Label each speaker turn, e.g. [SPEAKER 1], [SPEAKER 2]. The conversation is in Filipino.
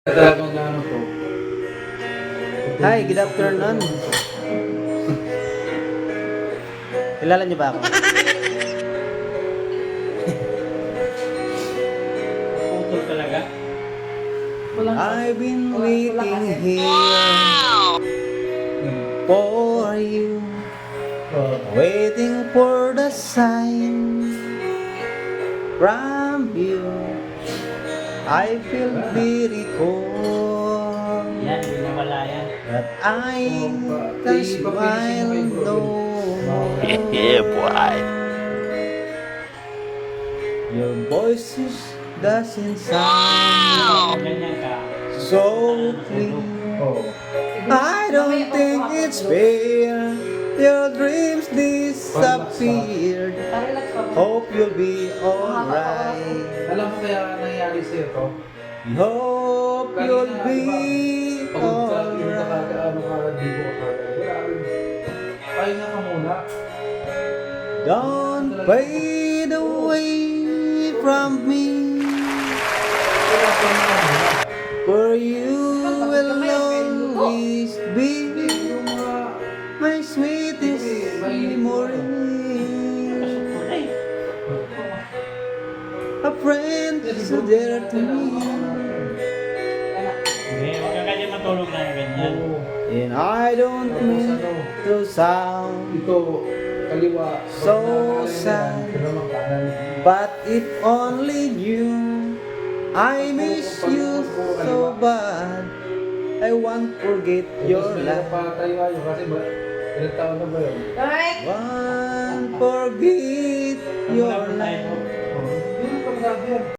[SPEAKER 1] Talagang ano po.
[SPEAKER 2] Hi, good afternoon. Kilala niyo ba ako?
[SPEAKER 3] Putol talaga.
[SPEAKER 2] I've been waiting here for you, waiting for the sign from you. I feel very cold,
[SPEAKER 3] Yan, hindi na wala yan.
[SPEAKER 2] but I can smile no more.
[SPEAKER 4] Yeah, boy.
[SPEAKER 2] Your voice doesn't sound
[SPEAKER 3] Ganyan ka.
[SPEAKER 2] so clear.
[SPEAKER 1] Oo.
[SPEAKER 2] I don't think it's fair. Your dreams disappeared. Hope you'll be alright.
[SPEAKER 1] Alam mo kaya nangyari sa'yo to?
[SPEAKER 2] Hope you'll be
[SPEAKER 1] Pagod ka, hindi ka
[SPEAKER 2] alright.
[SPEAKER 1] kagaano ka, di ko ka. Pahinga ka muna.
[SPEAKER 2] Don't fade away from me, for you will always be
[SPEAKER 1] Yung mga
[SPEAKER 2] my sweetest memory.
[SPEAKER 3] Ay,
[SPEAKER 2] A friend so dear to me,
[SPEAKER 3] hindi, huwag ka ganyan matulog na yung ganyan.
[SPEAKER 1] Oo.
[SPEAKER 2] and I don't mean to sound,
[SPEAKER 1] Ito, kaliwa.
[SPEAKER 2] So sad.
[SPEAKER 1] Ito naman kanan.
[SPEAKER 2] but if only you, I miss you so bad. I won't forget your
[SPEAKER 1] Tapos may
[SPEAKER 2] laugh.
[SPEAKER 1] napatayo kayo kasi ba, ilang taon na ba yun?
[SPEAKER 2] Won't forget your
[SPEAKER 3] Wala pa tayo.
[SPEAKER 2] laugh.
[SPEAKER 1] Hindi mo pag yan.